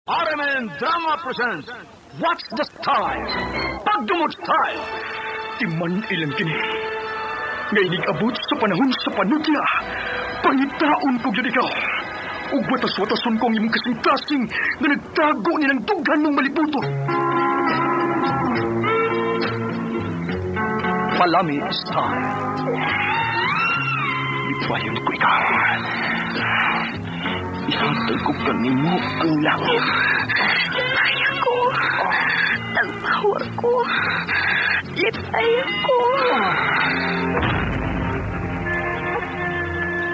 RMN Drama presents What's the Style? Pagdumot Style! Timan ilang kini. Ngaynig abot sa panahon sa panutya. Pangitaon ko yun ikaw. Ug watas-watason kong imong kasing-kasing na nagtago nilang dugan ng malibuto. Palami Style. Ipayon ko ikaw. Ihatay ko kanimo ang langit. Lipay ako. Nagpawar ko. Lipay ako.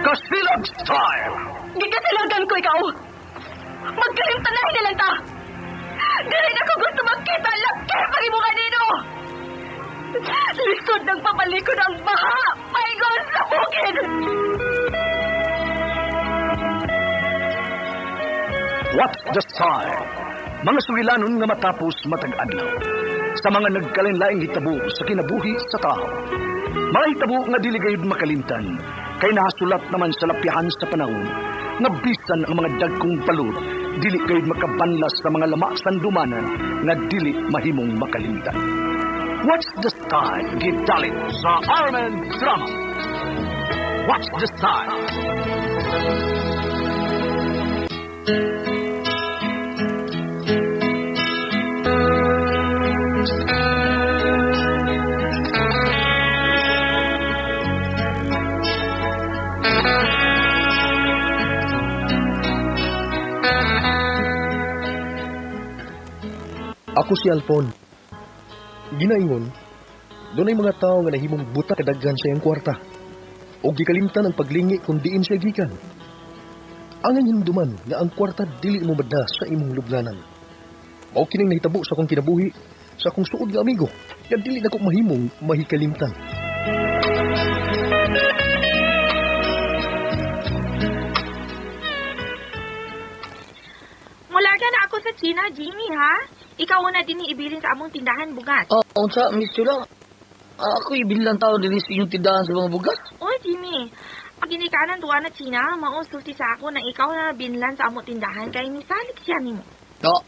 Kasilag Style! Gikasilagan ko ikaw. Magkalimtanahin na lang ta. Galing ako gusto magkita ang laki pag-ibuka nino. Lisod ng papalikod ang baha. Paigon sa bukid. What's the Style? Mga sugilanon nga matapos matag-adlaw. Sa mga nagkalinlaing hitabo sa kinabuhi sa tao. Mga hitabo nga dili gayud makalimtan. Kay nahasulat naman sa lapihan sa panahon. Nga bisan ang mga dagkong balod. Dili gayud makabanlas sa mga lamasan dumanan. Nga dili mahimong makalimtan. What's the Style? Gidalit sa RMN Drama. What's the Style? Ako si Alfon. Ginaingon, doon ay mga tao nga nahimong buta kadaghan sa iyang kwarta. O gikalimtan ang paglingi kung diin siya gikan. Angan hinduman nga ang kwarta dili mo bada sa imong lublanan. Mao kining nahitabo sa akong kinabuhi, sa akong suod nga amigo, nga dili na ko mahimong mahikalimtan. Mularga na ako sa China, Jimmy, ha? Ikaw na din ibilin sa among tindahan bugas. Unsa, Miss Chula? Ako ibilang tao din sa inyong tindahan sa mga bugas. Oy, Jimmy. Ang ginikanan tuwa na China, mausulti sa ako na ikaw na binlan sa among tindahan kay misalik siya nimo.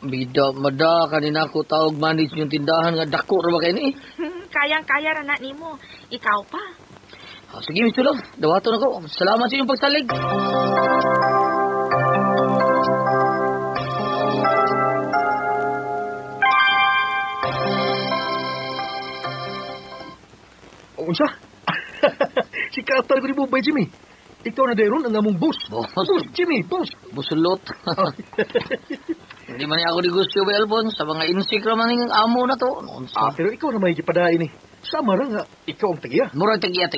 Bida, mada, kanina ako tawag manage yung tindahan nga dako ra ba kayo ni? Kayang-kaya ra na nimo. Ikaw pa. Sige, Miss Chula, dawaton ako. Salamat sa inyong pagsalig. Unsa? Si Katar ko ni Bombay, Jimmy. Ikaw na dayron ang among boss. Boss, Jimmy, boss. Busulot. Hindi man ako di gusto ba, Alfon? Sa mga Instagram man amo na to. Pero ikaw na may gipadain eh. Sama ra nga, ikaw ang tagiya. Murag tagiya.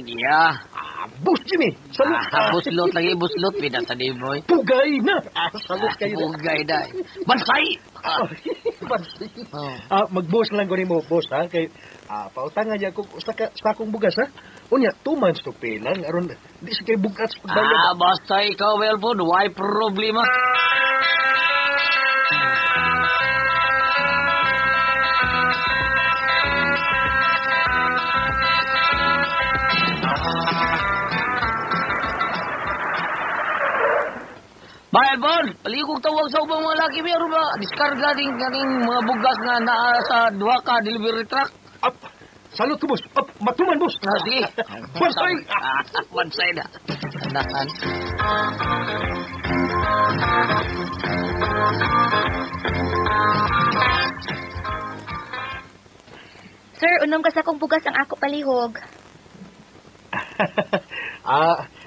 Boss, Jimmy. Salud. Buslot lagi, buslot. Pida sa di, boy. Pugay na. Salud kayo na. Pugay na. Bansay! Bansay. Mag-boss lang ko ni mo, boss, ha? Kay, pautangan niya kung sa akong bugas, ha? Unya, 2 months to pay lang. Aron, di sa kayo bukas pagbayad. Basta ikaw, Alfon. Why problema? Bayad bon, paligog tawag sa ubang mga laki meron ba? Diskarga din kaning mga bugas nga naa sa 2 delivery truck. Salud ko, boss. Matuman, boss. Sige. Bansay! Bansay na. Tandahan. Sir, unom ka sa kong bugas ang ako palihog.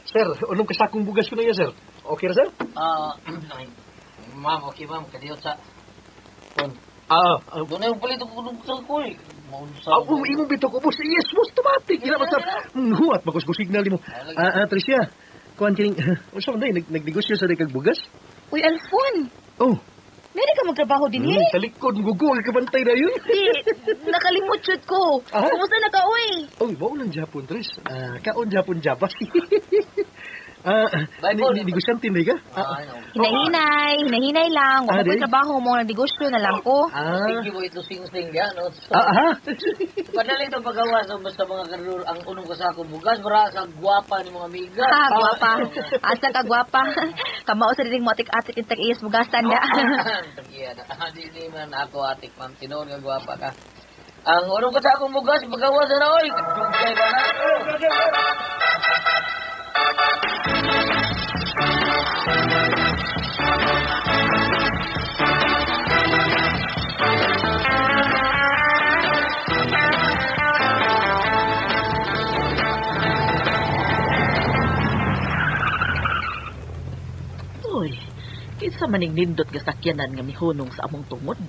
Sir, unong kasakong bugas ko na yan, sir. Okay na, sir? Ma'am, okay ma'am. Kadiyot sa... Doon na yung palito ko ko eh. Imong bito ko, boss. Yes, boss, automatic. Ila, basta, huwat, bagus ko signal mo. Tricia, kuhan kining, saan na nagnegosyo sa dekag bugas? Uy, Alfon. Oh. Meron ka magtrabaho din eh. Sa likod, gugo, kabantay na yun. Di, nakalimot shoot ko. Kumusta na ka, uy? Uy, wow lang Japon, Tris. Kaon Japon, Jabas. Negosyante na ka? Hinahinay lang. Wala di? ko trabaho mo, nagdegosyo na lang ko. Thank you, ito sing-sing yan. No? Padali ito paggawa sa mga karur. Ang unong ko sa akong bugas, para sa gwapa ni mga amiga. Gwapa. Asa ka gwapa. Kamao sa dining mo atik-atik yung tag-iyas bugasan da. Di man ako atik, ma'am. Tinoon nga gwapa ka. Ang unong ko sa akong bugas, paggawa sa na, oy. Dugay ba na? Uy, kinsa maning nindot nga sakyanan nga mihunong sa among tungod.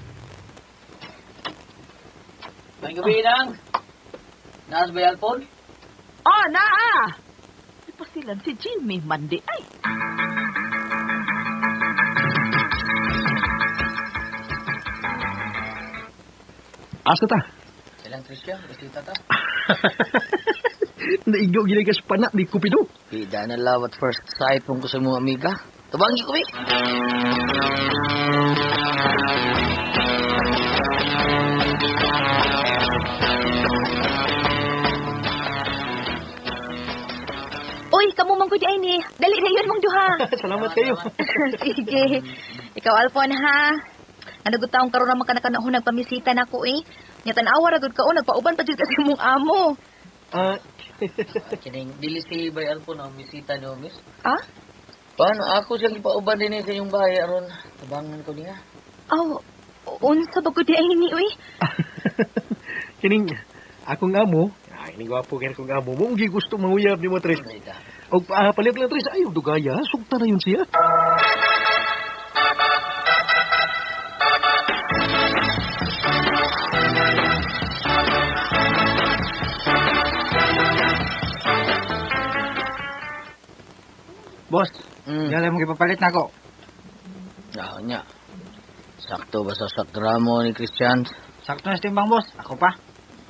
May gabi nang. Naas ba yan, Paul? Oh, naa! Ipasilan si Jimmy Mandi. Ay! Asa ta? Silang Tricia, bisita ta. Naigaw ginagas panak ni Cupido. Pida na love at first sight kung gusto mo amiga. Tabangi ko, eh. Uy, kamu man ko di ay ni. Dali na yun mong duha. Salamat kayo. Sige. Ikaw, Alphon, ha? Nanugot taong karoon naman ka na nagpamisita na ko, eh. Nyatan-awa ragod ka, nagpauban pa dyan kasi mong amo. Kining dili si Bay Alpo na bisita niyo, miss. Ah? Paano ako siyang ipauban din sa inyong bahay aron tabangan ko niya. Aw, unsa ba ko di ay ni, uy? Kining, akong amo, ini gwapo kaya akong amo, mo gusto manguyab ni mo, Tres. O palit lang, Tres, ayaw dugaya, sugta na yun siya. Boss, Dala mo ipapalit na ako. Ah, nya. Sakto ba sa sakramo ni Christian? Sakto na sa timbang, boss. Ako pa.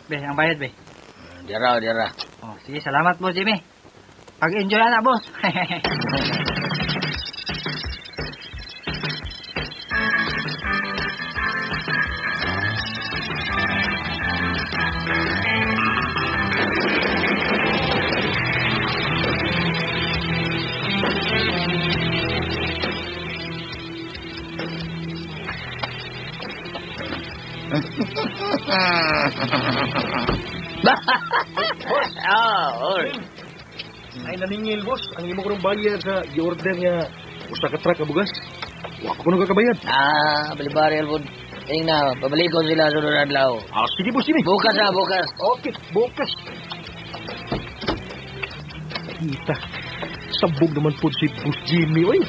Be, ang bayad, be. Dira. Oh, sige, salamat, boss Jimmy. Pag-enjoy na, boss. Ay, naningil, boss. Ang imo ko nung bayar sa i-order nga usa ka truck ka bugas. Wala ko nung kakabayad. Balibari Alpon. Tingnan na, pabalik ko sila sa sunod adlaw. Sige, boss, Jimmy. Bukas. Okay, bukas. Kita. Sabog naman po si Boss Jimmy, oy.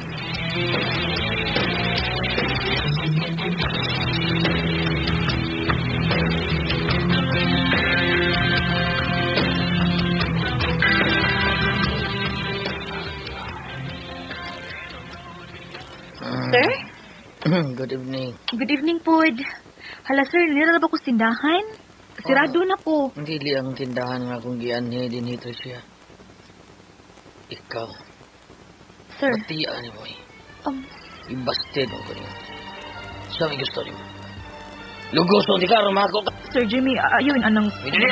Sir? Good evening. Good evening, Pod. Hala, sir, nila ba ko sindahan? Sirado na ko. Dili ang tindahan nga kung gianhi din ni Tricia. Ikaw, Sir, patian ni mo eh. Ibasted mo ko niyo. Sa may gusto niyo. Lugoso di ka, rumako ka. Sir Jimmy, ayun, anong... Dili.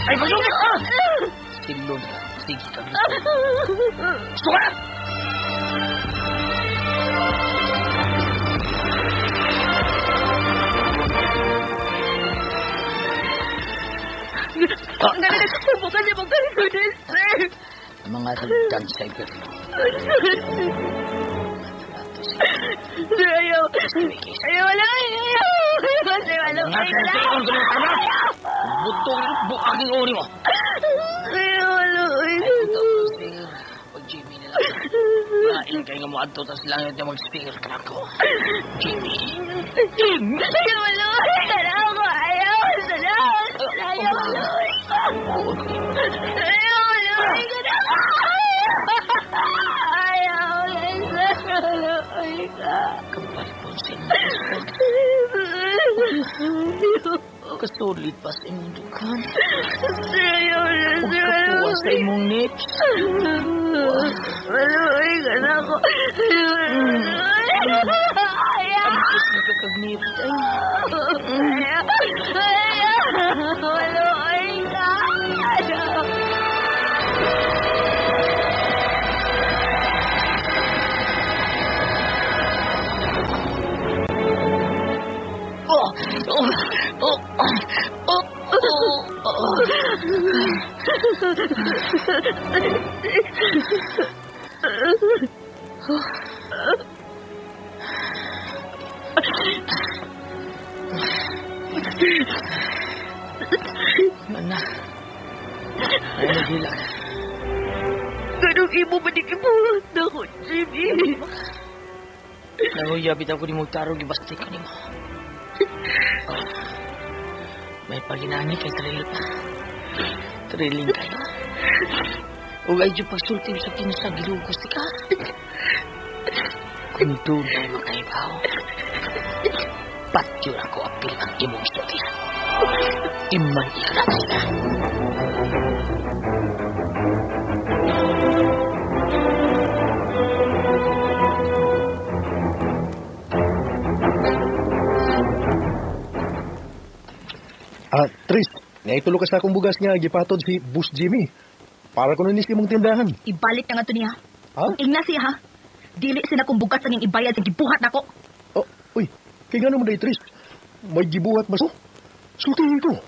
Ay, pasok ka! Silon ka. Sige ka. Suka! Ang ganda na bukas niya pagkakas ko din, sir. Ang mga tagdan sa ipit. Sir, ayaw. Ayaw lang. Sir, ayaw. Butong aking uri mo. Ayaw. Pag Jimmy nila. Kain kayo nga nga mo adto tas langit nga mag-speaker ka na ko. Jimmy. Ayaw, Loy! Ayaw ko! Ayaw! Ayaw, Loy! Ayaw, Loy! Ayaw, Loy! Kapal po siya. Kasulit pa sa imong dukan. Ayaw, Huwag ka puwa sa imong nips. Loy! Gana ko! Ayaw! Ampis na ka kag nips. Mana? Ay, nagila. Ganong imo ba di kibuhat na ko, Jimmy? Nanguyabit ako ni mong tarong ibastik ka ni mo. May paginani kay Triling kayo. Huwag ay dyan pagsulti sa kinsa gilugos ka. Kung doon ay makaibaw, patyo ako apil ang imong sultihan. Iman ikalapay na. Tris, naitulo ka sa akong bugas nga gipatod si Boss Jimmy. Para ko na nis imong tindahan. Ibalik na nga to niya. Ha? Ingna siya, ha? Dili sila kung bugas ang ibayad sa gibuhat na ko. Oh, uy, kaya nga naman day, Tris. May gibuhat ba so? Sultihin ko.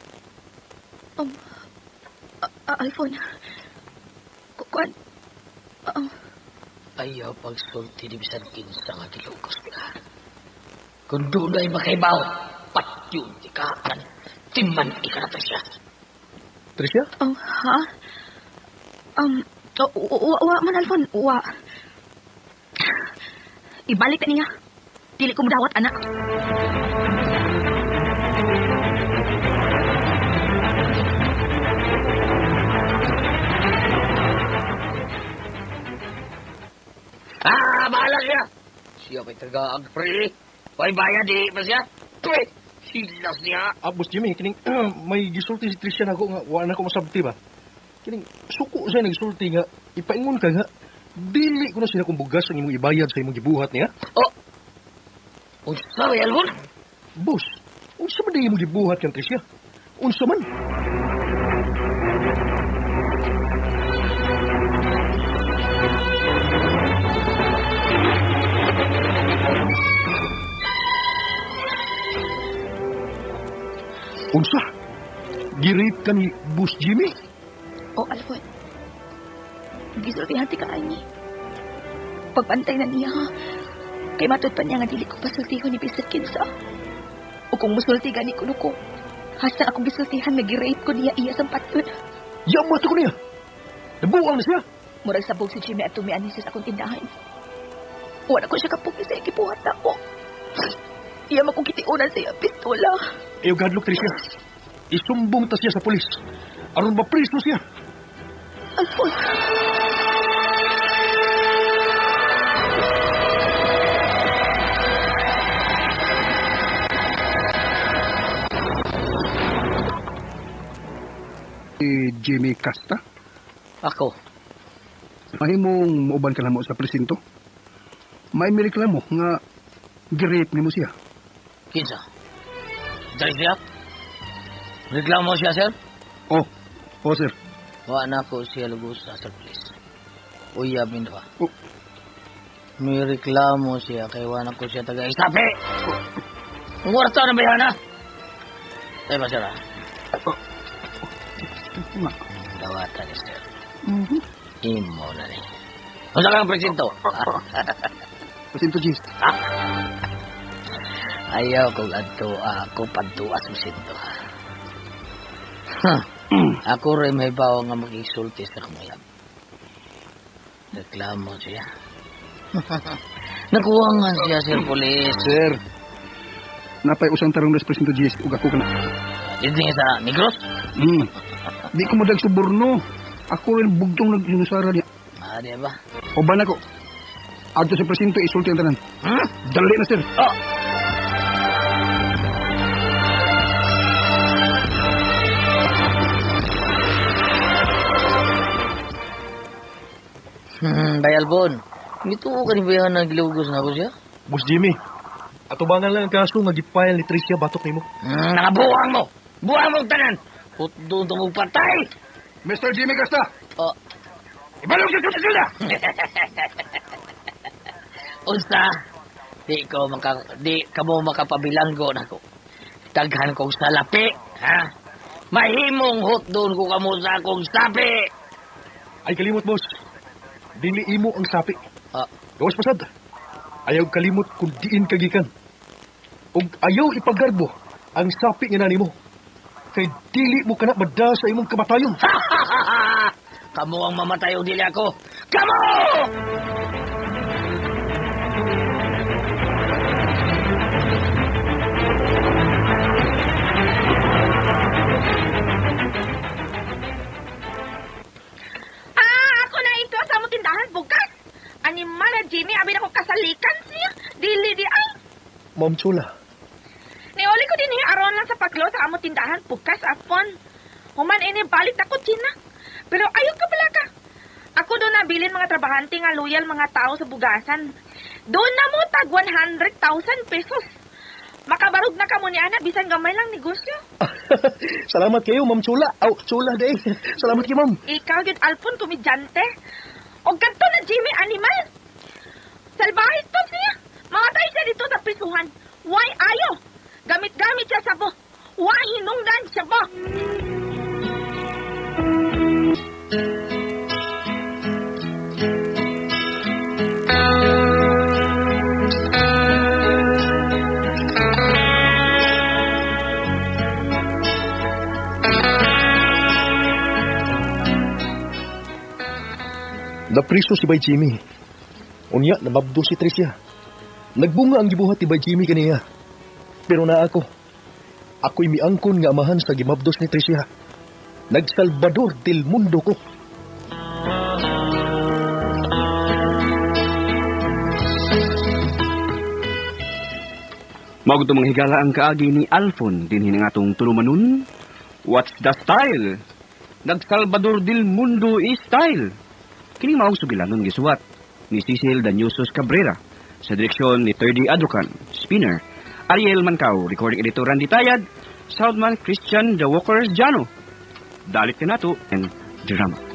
Alphon. Kuan. Ayaw pagsulti di bisan kinsa nga gilugos ka. Kung doon ay makaibaw, patyo di ka kan. Timan ikalapay siya. Tricia? Ha? Wa man, Alphon. Wa. Ibalik na niya. Dili ko mudawat, anak. Bahala siya. Siya may tagaag, pre. May bayad pa siya. Pre, hilas niya. Boss Jimmy, kining may gisulti si Tricia na ko nga wala na ko masabti ba? Kining suko siya nagsulti nga ipaingon ka nga dili ko na sila kung bugas ang imong ibayad sa imong gibuhat niya. Oh. Unsa ba yan, Boss, unsa man di imong gibuhat kang Tricia? Unsa man? Unsa? Girip ka ni Boss Jimmy? Alphon. Gisultihan ti ka ani. Pagpantay na niya, ha? Kay matod pa niya nga dili ko pasultihan ni Bisat Kinsa. O kung musulti gani ko nuko, hasta akong gisultihan nga gi-rape ko niya iya sa patyon. Yamat ko niya! Nabuang na siya! Murag sabog si Jimmy at tumianis sa akong tindahan. Wala ko siya kapugi sa ikibuhat ako. Iya makukitiunan sa iya pistola. Eyo gadlok Tricia. Isumbong ta siya sa pulis. Aron ba priso siya? Alphon. Jimmy Casta? Ako. Mahimong mauban ka na mo sa presinto? May mireklamo nga girate ni mo siya. Kinsa? Dari siya? Reklamo siya, sir? Oh, sir. Wa na ko siya lugos sa pulis. Uyabin ba? Oh. May reklamo siya kay wa na ko siya taga-isapi. Ang warta na bayana. Ay ba, sir? Dawatan ni sir. Imo na ni. Unsa kang presinto? Presinto Gis. Ayaw kong adto ako pantuas mo sinto. Ako rin may bawa nga mag-isulti sa kumayab. Reklamo siya. Nakuha nga siya, Sir Police. Sir, napay usang tarong das presinto GS ug ako kana. Dito nga sa Negros? Di ko madag suborno. Ako rin bugtong nagsinusara niya. Di ba? O ba na ko? Adto sa presinto isulti ang tanan. Dali na, sir. Oh! Bayalbon, ito ka rin ba yan nagilugos na ako siya? Boss Jimmy, atubangan lang ang kaso nga gipile ni Tricia batok nimo. Nakabuang mo! Buang mo tanan! Put doon ito mong patay! Mr. Jimmy Casta, Oh, ibalog siya sa sila! unsa? Di ka mo makapabilanggo na ko. Taghan kong salapi, ha? Mahimong hot doon ko kamo sa akong sapi! Ay kalimot, boss. Dili imo ang sapi. Ah, Gawas pasad. Ayaw kalimot kung diin kagikan. Ug ayaw ipagarbo ang sapi nga nimo. Kay dili mo kana madda sa imong kamatayon. Kamu ang mamatay o dili ako! Kamu! Ako na ito sa among tindahan bukas. Animal na Jimmy, abi na ko kasalikan siya. Dili di ay. Ma'am Chula, Niuli ko din aron lang sa paglo sa among tindahan bukas apon. Human ini balik na ko China. Pero ayaw ka pala ka. Ako doon nabilin mga trabahante nga loyal mga tao sa bugasan. Doon na mo tag 100,000 pesos. Makabarog na ka mo ni Ana, bisan gamay lang negosyo. salamat kayo, Ma'am Chula. Aw, Chula day. Salamat kayo, Ma'am. Ikaw yun, Alpon, komedyante. O ganito na, Jimmy, animal. Salbahit to siya. Mamatay siya dito sa prisuhan. Why ayo? Gamit-gamit siya sa bo. Why hinungdan siya bo? Napriso si Bay Jimmy. Unya, namabdo si Tricia. Nagbunga ang gibuhat ni Bay Jimmy kaniya. Pero na ako. Ako'y miangkon nga amahan sa gimabdos ni Tricia. Nagsalvador del mundo ko. Mago ito mga higala ang kaagi ni Alfon din hinang atong tulumanon. What's the style? Nag-Salvador del Mundo style. Kini mao sugilanon gisuwat ni Cecil Danyusos Cabrera sa direksyon ni Terdy Aducan, spinner Ariel Mancao, recording editor Randy Tayad, soundman Christian The Walker Jano. Dalit ka nato and drama.